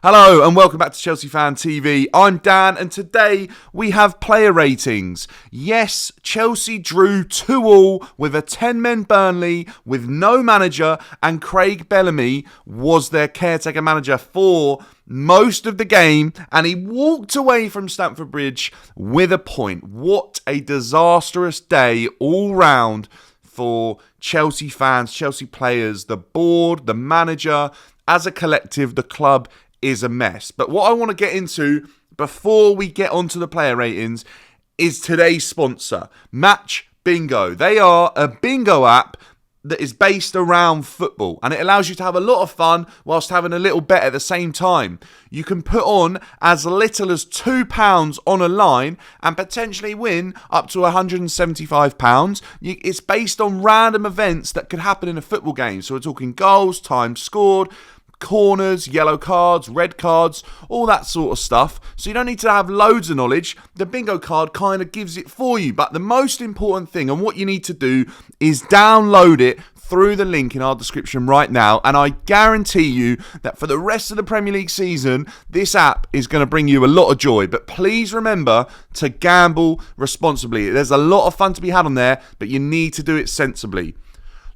Hello and welcome back to Chelsea Fan TV. I'm Dan and today we have player ratings. Yes, Chelsea drew 2-2 with a 10-men Burnley with no manager, and Craig Bellamy was their caretaker manager for most of the game, and he walked away from Stamford Bridge with a point. What a disastrous day all round for Chelsea fans, Chelsea players, the board, the manager. As a collective, the club is a mess. But what I want to get into before we get onto the player ratings is today's sponsor, Match Bingo. They are a bingo app that is based around football, and it allows you to have a lot of fun whilst having a little bet at the same time. You can put on as little as £2 on a line and potentially win up to £175. It's based on random events that could happen in a football game. So we're talking goals, time scored, corners, yellow cards, red cards, all that sort of stuff. So you don't need to have loads of knowledge. The bingo card kind of gives it for you. But the most important thing and what you need to do is download it through the link in our description right now. And I guarantee you that for the rest of the Premier League season, this app is going to bring you a lot of joy. But please remember to gamble responsibly. There's a lot of fun to be had on there, but you need to do it sensibly.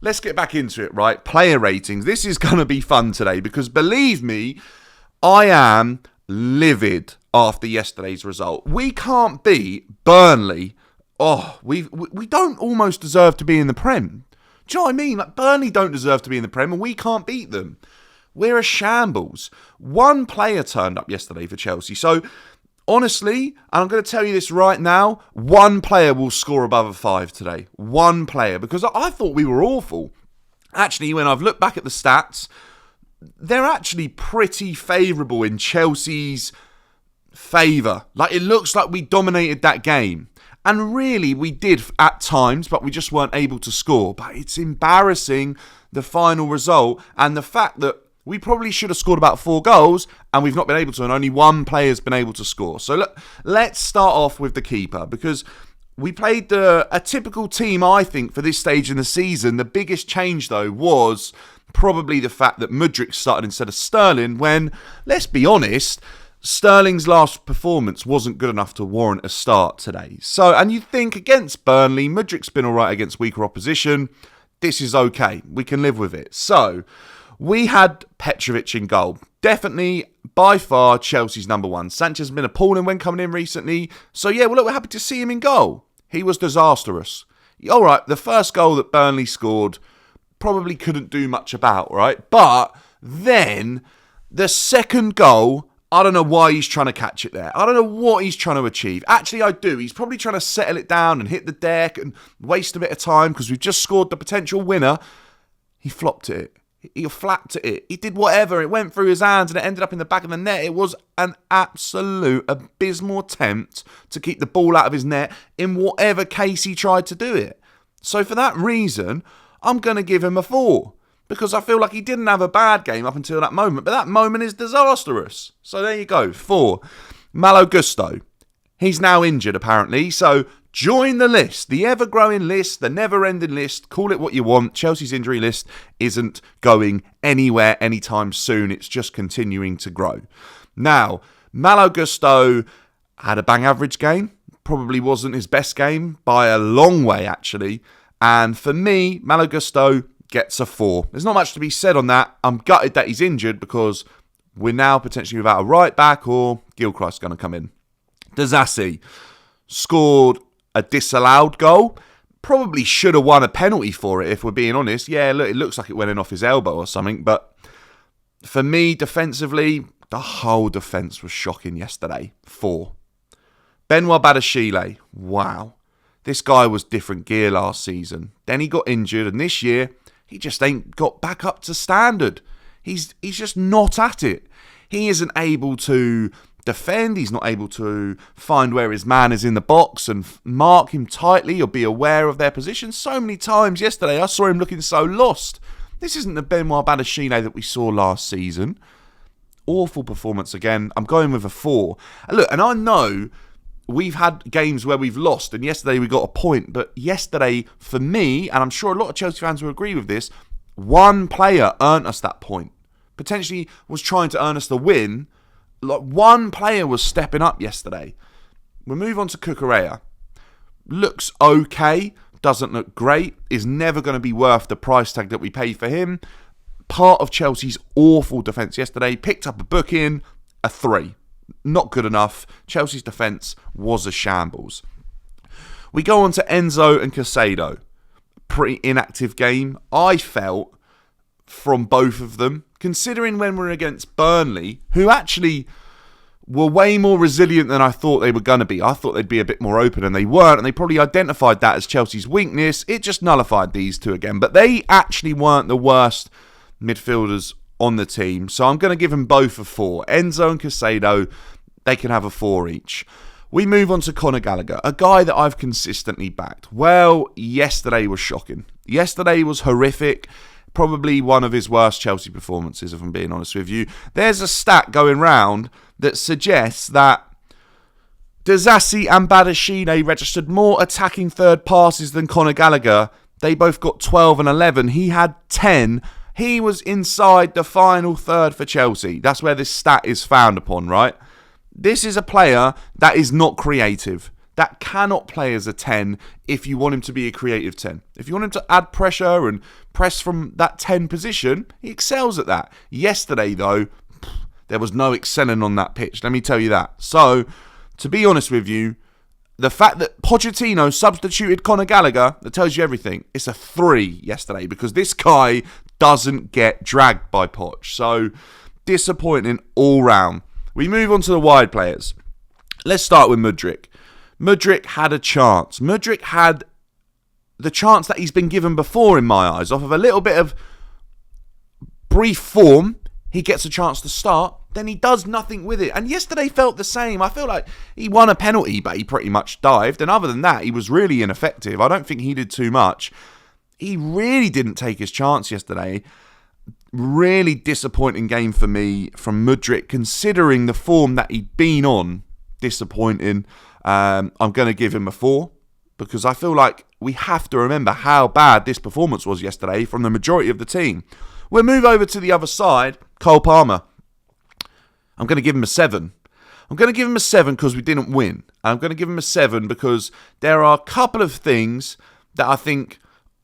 Let's get back into it, right? Player ratings. This is going to be fun today because believe me, I am livid after yesterday's result. We can't beat Burnley. Oh, we don't almost deserve to be in the Prem. Do you know what I mean? Like, Burnley don't deserve to be in the Prem and we can't beat them. We're a shambles. One player turned up yesterday for Chelsea. So, honestly, and I'm going to tell you this right now, one player will score above a 5 today. One player, because I thought we were awful. Actually, when I've looked back at the stats, they're actually pretty favourable in Chelsea's favour. Like, it looks like we dominated that game. And really, we did at times, but we just weren't able to score. But it's embarrassing, the final result, and the fact that we probably should have scored about 4 goals, and we've not been able to, and only one player's been able to score. So look, let's start off with the keeper, because we played a typical team, I think, for this stage in the season. The biggest change, though, was probably the fact that Mudryk started instead of Sterling, when, let's be honest, Sterling's last performance wasn't good enough to warrant a start today. So, and you think against Burnley, Mudryk's been all right against weaker opposition. This is okay. We can live with it. So, we had Petrovic in goal. Definitely, by far, Chelsea's number one. Sanchez has been appalling when coming in recently. So, yeah, well, look, we're happy to see him in goal. He was disastrous. All right, the first goal that Burnley scored probably couldn't do much about, right? But then, the second goal, I don't know why he's trying to catch it there. I don't know what he's trying to achieve. Actually, I do. He's probably trying to settle it down and hit the deck and waste a bit of time because we've just scored the potential winner. He flopped it. He flapped at it. He did whatever. It went through his hands and it ended up in the back of the net. It was an absolute abysmal attempt to keep the ball out of his net in whatever case he tried to do it. So for that reason, I'm going to give him a 4. Because I feel like he didn't have a bad game up until that moment. But that moment is disastrous. So there you go, 4. Malo Gusto. He's now injured apparently. So join the list, the ever-growing list, the never-ending list, call it what you want. Chelsea's injury list isn't going anywhere anytime soon. It's just continuing to grow. Now, Malo Gusto had a bang average game. Probably wasn't his best game by a long way, actually. And for me, Malo Gusto gets a 4. There's not much to be said on that. I'm gutted that he's injured because we're now potentially without a right back or Gilchrist's going to come in. Dazassi scored a disallowed goal. Probably should have won a penalty for it, if we're being honest. Yeah, look, it looks like it went in off his elbow or something. But for me, defensively, the whole defence was shocking yesterday. 4. Benoit Badiashile. Wow. This guy was different gear last season. Then he got injured, and this year, he just ain't got back up to standard. He's just not at it. He isn't able to defend. He's not able to find where his man is in the box and mark him tightly or be aware of their position. So many times yesterday, I saw him looking so lost. This isn't the Benoit Badiashile that we saw last season. Awful performance again. I'm going with a 4. And look, and I know we've had games where we've lost, and yesterday we got a point. But yesterday, for me, and I'm sure a lot of Chelsea fans will agree with this, one player earned us that point. Potentially was trying to earn us the win, Like, one player was stepping up yesterday. We move on to Cucurella. Looks okay, doesn't look great, is never going to be worth the price tag that we pay for him. Part of Chelsea's awful defence yesterday. Picked up a booking, a 3. Not good enough. Chelsea's defence was a shambles. We go on to Enzo and Caicedo. Pretty inactive game, I felt, from both of them. Considering when we're against Burnley, who actually were way more resilient than I thought they were going to be. I thought they'd be a bit more open, and they weren't, and they probably identified that as Chelsea's weakness. It just nullified these two again. But they actually weren't the worst midfielders on the team, so I'm going to give them both a 4. Enzo and Caicedo, they can have a 4 each. We move on to Conor Gallagher, a guy that I've consistently backed. Well, yesterday was shocking. Yesterday was horrific. Probably one of his worst Chelsea performances, if I'm being honest with you. There's a stat going round that suggests that Dazassi and Badashine registered more attacking third passes than Conor Gallagher. They both got 12 and 11. He had 10. He was inside the final third for Chelsea. That's where this stat is found upon, right? This is a player that is not creative. That cannot play as a 10 if you want him to be a creative 10. If you want him to add pressure and press from that 10 position, he excels at that. Yesterday, though, there was no excelling on that pitch. Let me tell you that. So, to be honest with you, the fact that Pochettino substituted Conor Gallagher, that tells you everything. It's a 3 yesterday because this guy doesn't get dragged by Poch. So, disappointing all round. We move on to the wide players. Let's start with Mudryk. Mudryk had a chance. Mudryk had the chance that he's been given before, in my eyes. Off of a little bit of brief form, he gets a chance to start, then he does nothing with it. And yesterday felt the same. I feel like he won a penalty, but he pretty much dived. And other than that, he was really ineffective. I don't think he did too much. He really didn't take his chance yesterday. Really disappointing game for me from Mudryk, considering the form that he'd been on. Disappointing. I'm going to give him a 4 because I feel like we have to remember how bad this performance was yesterday from the majority of the team. We'll move over to the other side, Cole Palmer. I'm going to give him a 7. I'm going to give him a 7 because we didn't win. I'm going to give him a 7 because there are a couple of things that I think,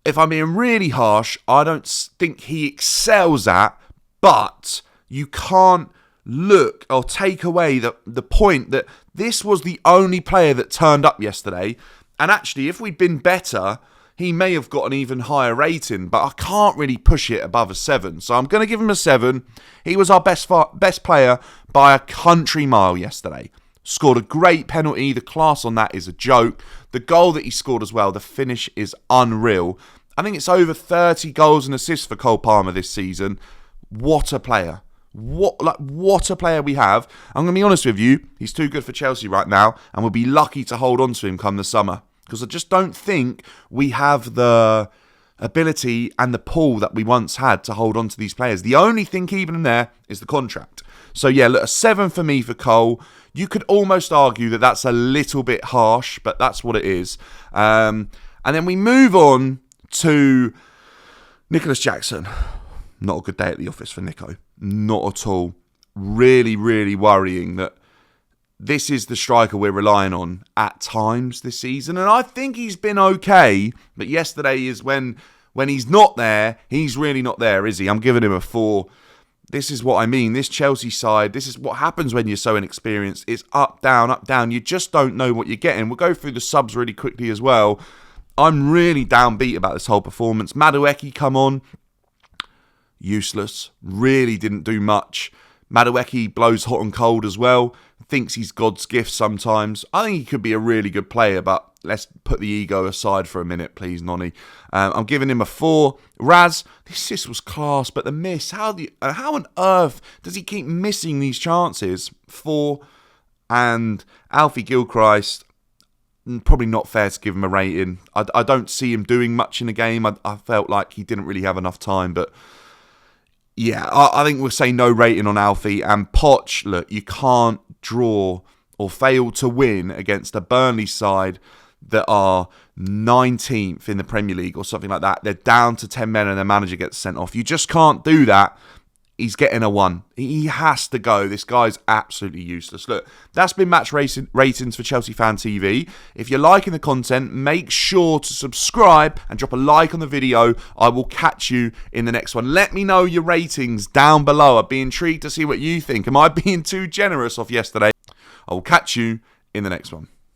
if I'm being really harsh, I don't think he excels at, but you can't look or take away the point that this was the only player that turned up yesterday. And actually, if we'd been better, he may have got an even higher rating, but I can't really push it above a 7. So I'm going to give him a 7. He was our best player by a country mile yesterday. Scored a great penalty. The class on that is a joke. The goal that he scored as well, the finish is unreal. I think it's over 30 goals and assists for Cole Palmer this season. What a player. What a player we have. I'm going to be honest with you, he's too good for Chelsea right now, and we'll be lucky to hold on to him come the summer. Because I just don't think we have the ability and the pull that we once had to hold on to these players. The only thing keeping him there is the contract. So yeah, look, a 7 for me for Cole. You could almost argue that that's a little bit harsh, but that's what it is. And then we move on to Nicholas Jackson. Not a good day at the office for Nico. Not at all. Really, really worrying that this is the striker we're relying on at times this season. And I think he's been okay. But yesterday is when he's not there, he's really not there, is he? I'm giving him a 4. This is what I mean. This Chelsea side, this is what happens when you're so inexperienced. It's up, down, up, down. You just don't know what you're getting. We'll go through the subs really quickly as well. I'm really downbeat about this whole performance. Madueke come on. Useless. Really didn't do much. Madueke blows hot and cold as well. Thinks he's God's gift sometimes. I think he could be a really good player, but let's put the ego aside for a minute, please, Nonny. I'm giving him a 4. Raz, the assist was class, but the miss, how on earth does he keep missing these chances? 4. And Alfie Gilchrist, probably not fair to give him a rating. I don't see him doing much in the game. I felt like he didn't really have enough time, but yeah, I think we'll say no rating on Alfie. And Poch, look, you can't draw or fail to win against a Burnley side that are 19th in the Premier League or something like that. They're down to 10 men and their manager gets sent off. You just can't do that he's getting a 1. He has to go. This guy's absolutely useless. Look, that's been match ratings for Chelsea Fan TV. If you're liking the content, make sure to subscribe and drop a like on the video. I will catch you in the next one. Let me know your ratings down below. I'd be intrigued to see what you think. Am I being too generous off yesterday? I will catch you in the next one.